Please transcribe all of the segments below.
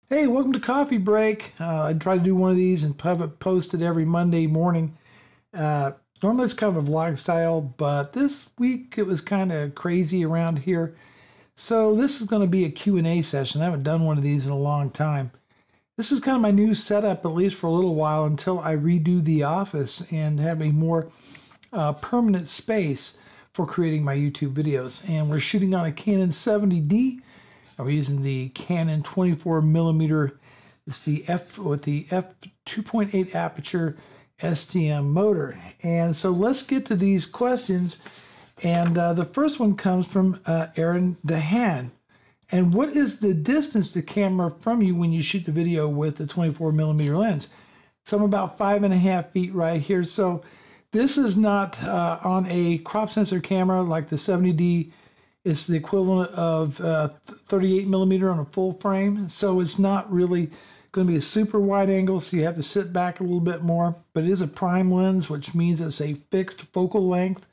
Hey, welcome to Coffee Break. I try to do one of these and have it posted every Monday morning. Normally it's kind of a vlog style, but this week it was kind of crazy around here. So this is going to be a Q&A session. I haven't done one of these in a long time. This is kind of my new setup, at least for a little while, until I redo the office and have a more permanent space for creating my YouTube videos. And we're shooting on a Canon 70D. We're using the Canon 24mm. It's the f2.8 aperture STM motor. And so let's get to these questions. And the first one comes from Aaron Dehan. And what is the distance to camera from you when you shoot the video with the 24mm lens? So I'm about 5.5 feet right here. So this is not on a crop sensor camera like the 70D. It's the equivalent of 38mm on a full frame. So it's not really going to be a super wide angle, so you have to sit back a little bit more. But it is a prime lens, which means it's a fixed focal length.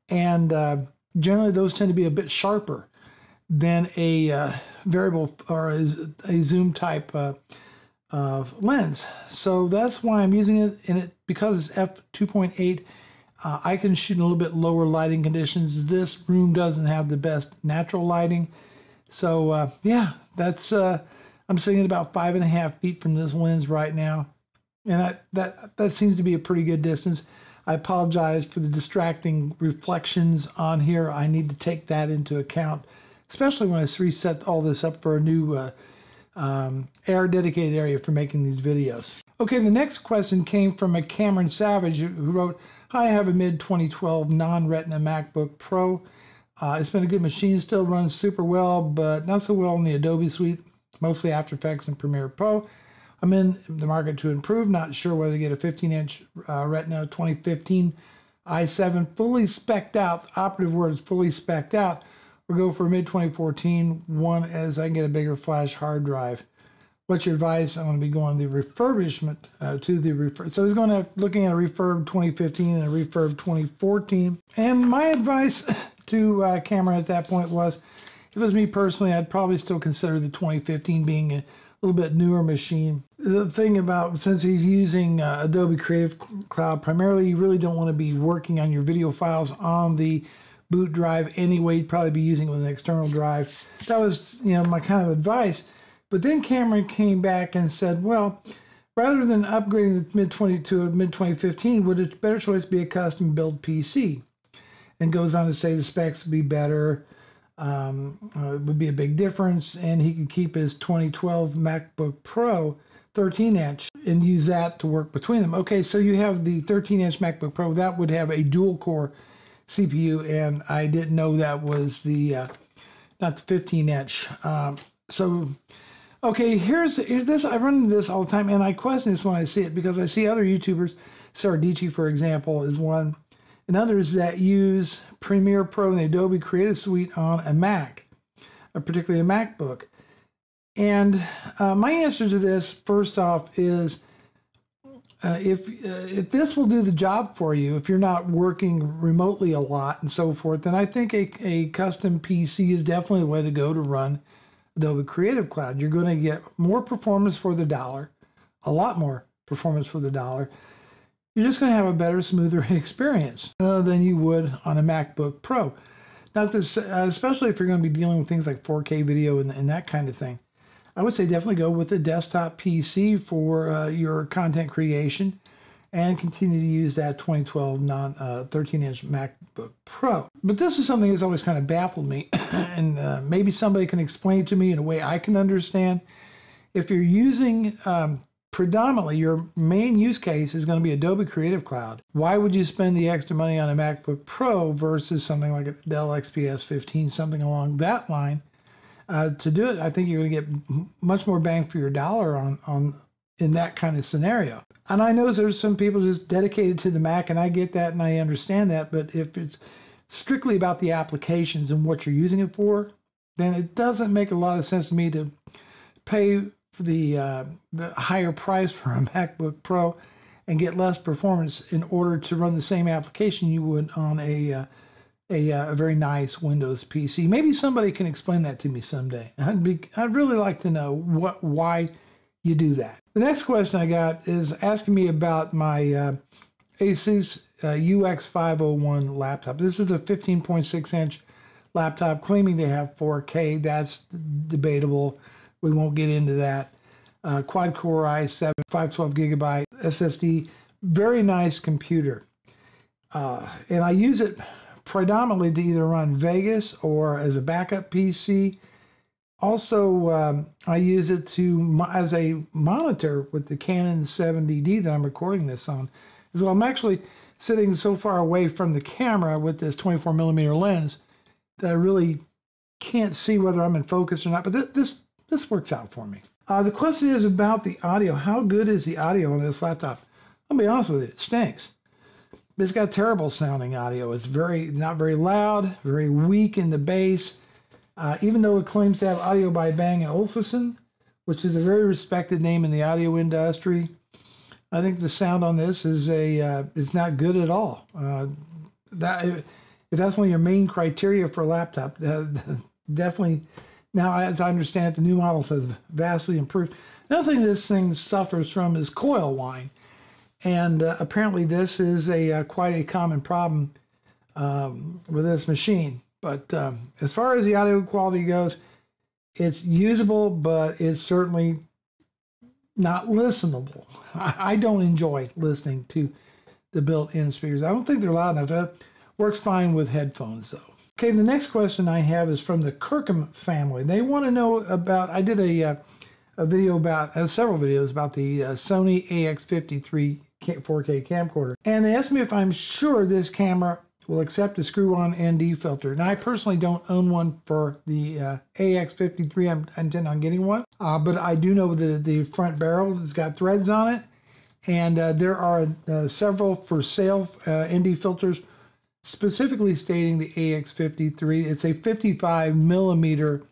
And generally those tend to be a bit sharper than a variable or a zoom type lens. So that's why I'm using it. And because it's f2.8, I can shoot in a little bit lower lighting conditions. This room doesn't have the best natural lighting. So yeah, that's I'm sitting at about 5.5 feet from this lens right now. And that seems to be a pretty good distance. I apologize for the distracting reflections on here. I need to take that into account, especially when I reset all this up for a new air dedicated area for making these videos. Okay, the next question came from a Cameron Savage who wrote, "Hi, I have a mid-2012 non-Retina MacBook Pro. It's been a good machine, still runs super well, but not so well in the Adobe suite, mostly After Effects and Premiere Pro. I'm in the market to improve, not sure whether to get a 15-inch Retina 2015 i7 fully spec'd out, the operative word is fully spec'd out, or go for a mid-2014 one as I can get a bigger flash hard drive. What's your advice?" I'm going to be going the refurbishment to the refurb. So he's going to looking at a refurb 2015 and a refurb 2014. And my advice to Cameron at that point was, if it was me personally, I'd probably still consider the 2015 being a little bit newer machine. The thing about, since he's using Adobe Creative Cloud primarily, you really don't want to be working on your video files on the boot drive anyway. You'd probably be using it with an external drive. That was, my kind of advice. But then Cameron came back and said, well, rather than upgrading the mid-20 to a mid-2015, would a better choice be a custom build PC? And goes on to say the specs would be better, it would be a big difference, and he could keep his 2012 MacBook Pro 13-inch and use that to work between them. Okay, so you have the 13-inch MacBook Pro. That would have a dual-core CPU, and I didn't know that was the, not the 15-inch. Okay, here's this. I run into this all the time, and I question this when I see it because I see other YouTubers, Sarah Dietschy, for example, is one, and others that use Premiere Pro and the Adobe Creative Suite on a Mac, particularly a MacBook. And my answer to this, first off, is if this will do the job for you, if you're not working remotely a lot and so forth, then I think a custom PC is definitely the way to go to run Adobe Creative Cloud. You're going to get more performance for the dollar, a lot more performance for the dollar. You're just going to have a better, smoother experience than you would on a MacBook Pro. Not this, especially if you're going to be dealing with things like 4K video and that kind of thing. I would say definitely go with a desktop PC for your content creation and continue to use that 2012 13-inch MacBook Pro. But this is something that's always kind of baffled me, and maybe somebody can explain it to me in a way I can understand. If you're using predominantly, your main use case is going to be Adobe Creative Cloud, why would you spend the extra money on a MacBook Pro versus something like a Dell XPS 15, something along that line? To do it, I think you're going to get much more bang for your dollar in that kind of scenario. And I know there's some people just dedicated to the Mac, and I get that and I understand that, but if it's strictly about the applications and what you're using it for, then it doesn't make a lot of sense to me to pay for the higher price for a MacBook Pro and get less performance in order to run the same application you would on a a very nice Windows PC. Maybe somebody can explain that to me someday. I'd really like to know why you do that. The next question I got is asking me about my Asus UX501 laptop. This is a 15.6-inch laptop claiming to have 4K. That's debatable. We won't get into that. Quad-core i7, 512 gigabyte SSD. Very nice computer. And I use it predominantly to either run Vegas or as a backup PC. Also, I use it as a monitor with the Canon 70D that I'm recording this on. As well, I'm actually sitting so far away from the camera with this 24mm lens that I really can't see whether I'm in focus or not. But this works out for me. The question is about the audio. How good is the audio on this laptop? I'll be honest with you, it stinks. It's got terrible sounding audio. It's not very loud, very weak in the bass. Even though it claims to have audio by Bang & Olufsen, which is a very respected name in the audio industry, I think the sound on this is not good at all. If that's one of your main criteria for a laptop, definitely. Now, as I understand it, the new model says vastly improved. Another thing this thing suffers from is coil whine. And apparently this is quite a common problem with this machine. But as far as the audio quality goes, it's usable, but it's certainly not listenable. I don't enjoy listening to the built-in speakers. I don't think they're loud enough. That works fine with headphones, though. Okay, the next question I have is from the Kirkham family. They want to know about, I did a video about, several videos about the Sony AX53 4K camcorder. And they asked me if I'm sure this camera will accept a screw-on ND filter. Now, I personally don't own one for the AX53. I intend on getting one. But I do know that the front barrel has got threads on it. And there are several for sale ND filters, specifically stating the AX53. It's a 55 millimeter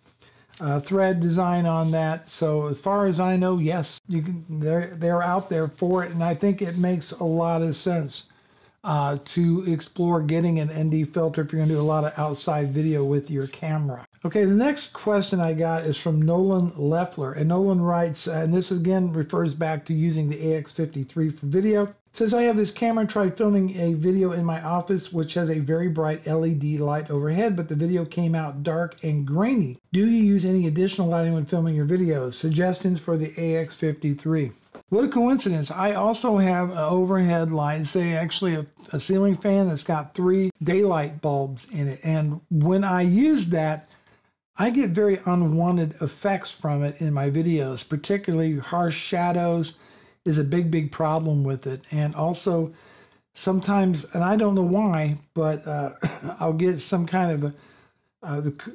thread design on that. So as far as I know, yes, they're out there for it. And I think it makes a lot of sense to explore getting an ND filter if you're going to do a lot of outside video with your camera. Okay, the next question I got is from Nolan Leffler. And Nolan writes, and this again refers back to using the AX53 for video. It says, I have this camera and tried filming a video in my office, which has a very bright LED light overhead, but the video came out dark and grainy. Do you use any additional lighting when filming your videos? Suggestions for the AX53. What a coincidence. I also have an overhead light, say actually a ceiling fan that's got 3 daylight bulbs in it. And when I use that, I get very unwanted effects from it in my videos, particularly harsh shadows is a big problem with it. And also sometimes, and I don't know why, but I'll get some kind of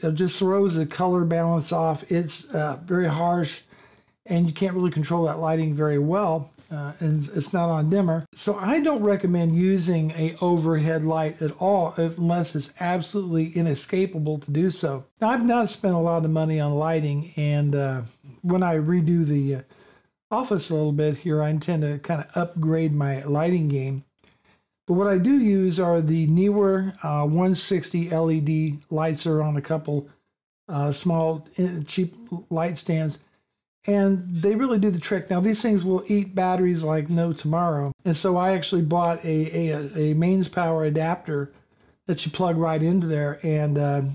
it just throws the color balance off. It's very harsh and you can't really control that lighting very well. And it's not on dimmer. So I don't recommend using a overhead light at all unless it's absolutely inescapable to do so. Now, I've not spent a lot of money on lighting, and when I redo the office a little bit here, I intend to kind of upgrade my lighting game. But what I do use are the newer 160 LED lights that are on a couple small cheap light stands. And they really do the trick. Now, these things will eat batteries like no tomorrow. And so I actually bought a mains power adapter that you plug right into there. And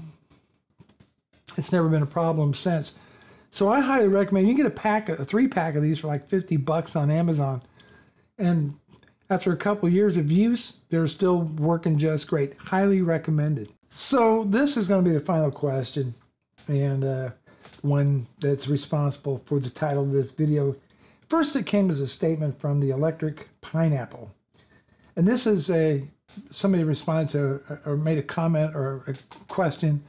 it's never been a problem since. So I highly recommend, you can get a 3-pack of these for like $50 on Amazon. And after a couple years of use, they're still working just great. Highly recommended. So this is going to be the final question. And one that's responsible for the title of this video. First, it came as a statement from the Electric Pineapple. And this is somebody responded to or made a comment or a question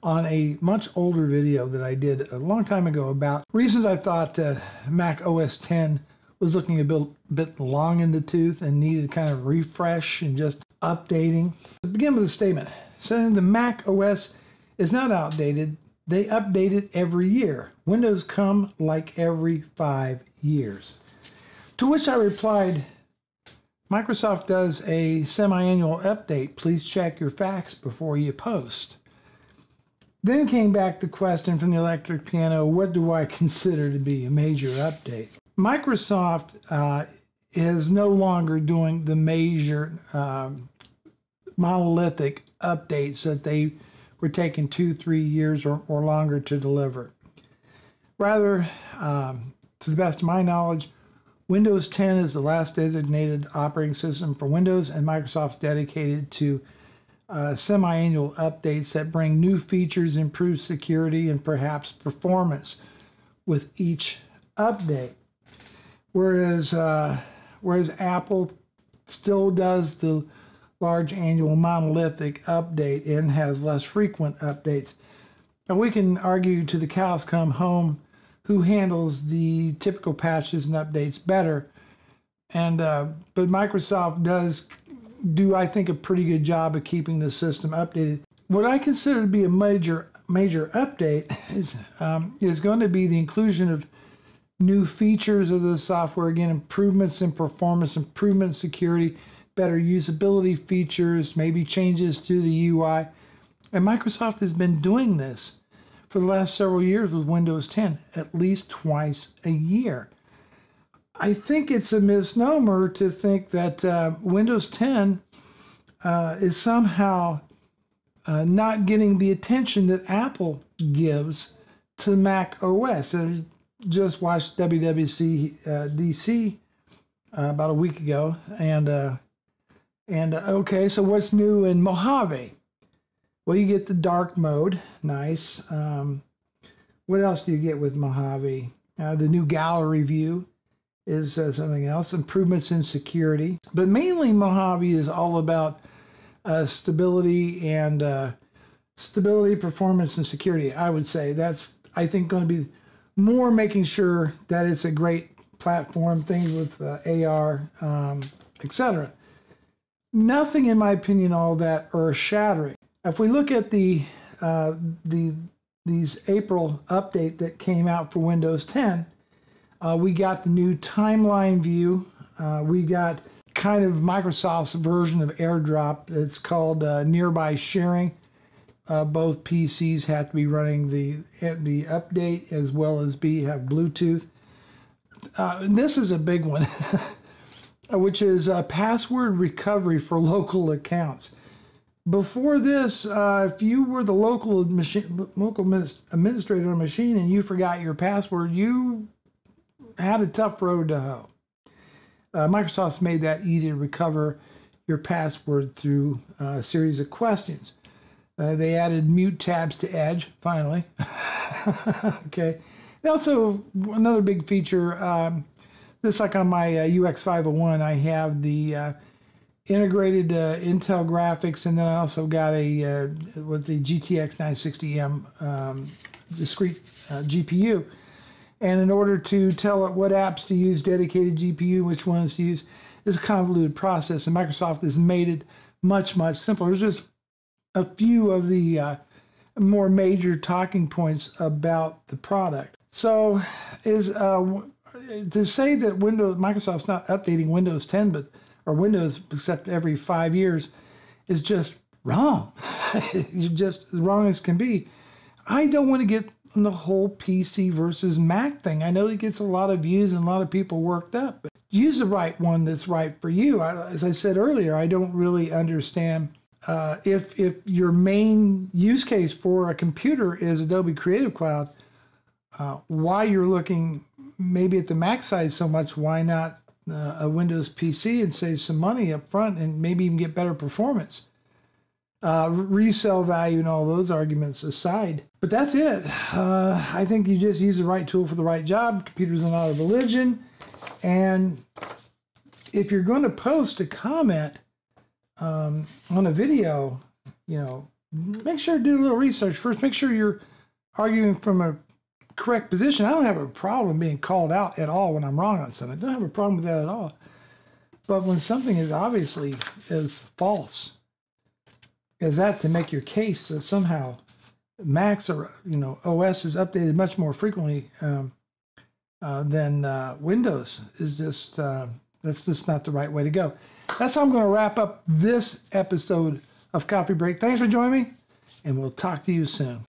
on a much older video that I did a long time ago about reasons I thought Mac OS X was looking a bit long in the tooth and needed kind of refresh and just updating. To begin with a statement saying the Mac OS is not outdated. They update it every year. Windows come like every 5 years. To which I replied, Microsoft does a semi-annual update. Please check your facts before you post. Then came back the question from the electric piano, what do I consider to be a major update? Microsoft is no longer doing the major monolithic updates that they were taking 2-3 years or longer to deliver. Rather, to the best of my knowledge, Windows 10 is the last designated operating system for Windows, and Microsoft's dedicated to semi-annual updates that bring new features, improve security, and perhaps performance with each update. Whereas Apple still does the large annual monolithic update and has less frequent updates. Now we can argue to the cows come home who handles the typical patches and updates better, and but Microsoft does do, I think, a pretty good job of keeping the system updated. What I consider to be a major update is going to be the inclusion of new features of the software. Again, improvements in performance, improvement in security, better usability features, maybe changes to the UI. And Microsoft has been doing this for the last several years with Windows 10, at least twice a year. I think it's a misnomer to think that Windows 10 is somehow not getting the attention that Apple gives to Mac OS. I just watched WWDC DC about a week ago, and okay, so what's new in Mojave? Well, you get the dark mode, nice. What else do you get with Mojave? The new gallery view is something else. Improvements in security, but mainly Mojave is all about stability and stability, performance, and security. I would say that's, I think, going to be more making sure that it's a great platform. Things with AR, etc. Nothing, in my opinion, all that earth-shattering. If we look at these April update that came out for Windows 10, we got the new timeline view. We got kind of Microsoft's version of AirDrop. It's called nearby sharing. Both PCs have to be running the update as well as have Bluetooth. This is a big one, which is password recovery for local accounts. Before this, if you were the local administrator on a machine and you forgot your password, you had a tough road to hoe. Microsoft's made that easy to recover your password through a series of questions. They added mute tabs to Edge, finally. Okay. And also, another big feature, just like on my UX501, I have the integrated Intel graphics, and then I also got a with the GTX 960M discrete GPU. And in order to tell it what apps to use, dedicated GPU, which ones to use, is a convoluted process, and Microsoft has made it much, much simpler. There's just a few of the more major talking points about the product. So, to say that Microsoft's not updating Windows 10, or Windows except every 5 years, is just wrong. You're just as wrong as can be. I don't want to get on the whole PC versus Mac thing. I know it gets a lot of views and a lot of people worked up, but use the right one that's right for you. As I said earlier, I don't really understand if your main use case for a computer is Adobe Creative Cloud, why you're looking maybe at the Mac side so much, why not a Windows PC and save some money up front and maybe even get better performance? Resale value and all those arguments aside. But that's it. I think you just use the right tool for the right job. Computers are not a religion. And if you're going to post a comment on a video, make sure to do a little research first. Make sure you're arguing from a correct position. I don't have a problem being called out at all when I'm wrong on something. I don't have a problem with that at all. But when something is obviously false, is that to make your case that somehow Macs or OS is updated much more frequently than Windows is just That's just not the right way to go. That's how I'm going to wrap up this episode of Coffee Break. Thanks for joining me, and we'll talk to you soon.